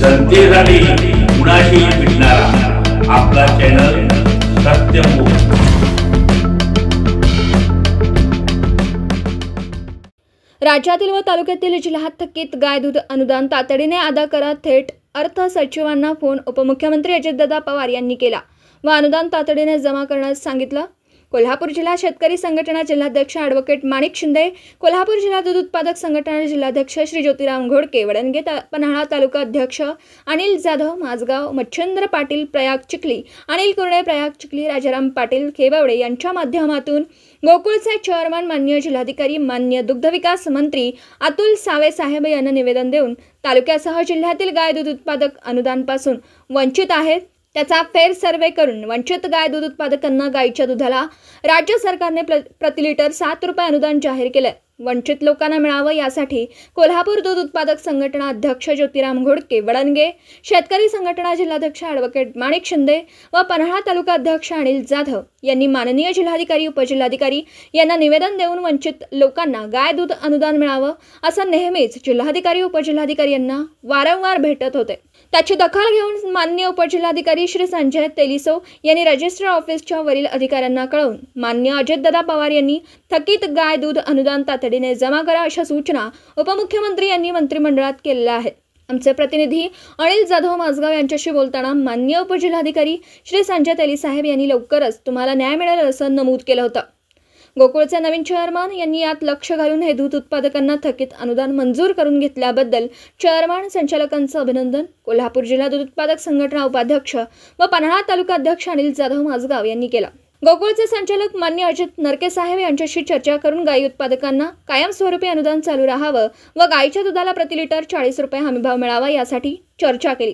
जनतेसाठी कुणाशी भेटणारा आपला चॅनल सत्यमुख। राज्यातील व तालुक्यातील जिल्ह्यात थकीत गाय दूध अनुदान तातडीने अदा करा, थेट अर्थ सचिवांना फोन उपमुख्यमंत्री अजितदादा पवार यांनी केला व अनुदान तातडीने जमा करण्यास सांगितलं। कोल्हापूर जिल्हा शेतकरी संघटना जिल्हाध्यक्ष ॲडव्होकेट माणिक शिंदे, कोल्हापूर जिल्हा दूध उत्पादक संघटना जिल्हाध्यक्ष श्री ज्योतिराम घोडके, वडणगे पन्हाळा तालुका अध्यक्ष अनिल जाधव, माझगाव मच्छिंद्र पाटील, प्रयाग चिखली अनिल कुरणे, प्रयाग चिखली राजाराम पाटील खेबावडे यांच्या माध्यमातून गोकुळचे चेअरमन माननीय जिल्हाधिकारी माननीय दुग्धविकास मंत्री अतुल सावे साहेब यांना निवेदन देऊन तालुक्यासह जिल्ह्यातील गाय दूध उत्पादक अनुदानपासून वंचित आहेत त्याचा फेर सर्वे करून वंचित गाय दूध उत्पादकांना गायीच्या दुधाला राज्य सरकारने प्रति लिटर 7 रुपये अनुदान जाहीर केले। वंचित लोकांना मिळावं यासाठी कोल्हापूर दूध उत्पादक संघटना अध्यक्ष ज्योतिराम घोडके, वडणगे शेतकरी संघटना जिल्हाध्यक्ष ॲडव्होकेट माणिक शिंदे व पन्हाळा तालुका अध्यक्ष अनिल जाधव यांनी माननीय जिल्हाधिकारी उपजिल्हाधिकारी यांना निवेदन देऊन वंचित लोकांना गाय दूध अनुदान मिळावं असं नेहमीच जिल्हाधिकारी उपजिल्हाधिकारी यांना वारंवार भेटत होते। त्याची दखल घेऊन माननीय उपजिल्हाधिकारी श्री संजय तेलिसो यांनी रजिस्टर ऑफिसच्या वरील अधिकाऱ्यांना कळवून माननीय अजितदादा पवार यांनी थकीत गाय दूध अनुदान तातडीने जमा करा अशा सूचना उपमुख्यमंत्री यांनी मंत्रिमंडळात केलेल्या आहेत। आमचे प्रतिनिधी अनिल जाधव माझगाव यांच्याशी बोलताना माननीय उपजिल्हाधिकारी श्री संजय तेलिसाहेब यांनी लवकरच तुम्हाला न्याय मिळेल असं नमूद केलं होतं। गोकुळचे नवीन चेअरमन यांनी यात लक्ष घालून हे दूध उत्पादकांना थकीत अनुदान मंजूर करून घेतल्याबद्दल चेअरमन संचालकांचं अभिनंदन। कोल्हापूर जिल्हा दूध उत्पादक संघटना उपाध्यक्ष व पन्हाळा तालुका अध्यक्ष अनिल जाधव माझगाव यांनी केला। गोकुळचे संचालक मान्य अजित नरके साहेब यांच्याशी चर्चा करून गाई उत्पादकांना कायमस्वरूपी अनुदान चालू राहावं व गाईच्या दुधाला प्रति लिटर 40 रुपये हमीभाव मिळावा यासाठी चर्चा केली।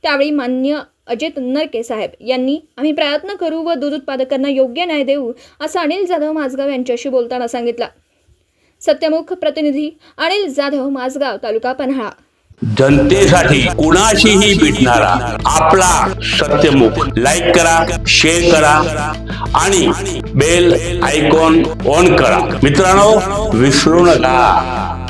त्यावेळी मान्य अजित नरके साहेब यांनी आम्ही प्रयत्न करू व दूध उत्पादकांना योग्य न्याय देऊ असं अनिल जाधव माझगाव यांच्याशी बोलताना सांगितलं। सत्यमुख प्रतिनिधी अनिल जाधव माझगाव तालुका पन्हाळा। जनतेसाठी कुणाशीही भेटणारा आपला सत्यमुख। लाईक करा, शेअर करा आणि बेल आयकॉन ऑन करा। मित्रांनो, विसरू नका।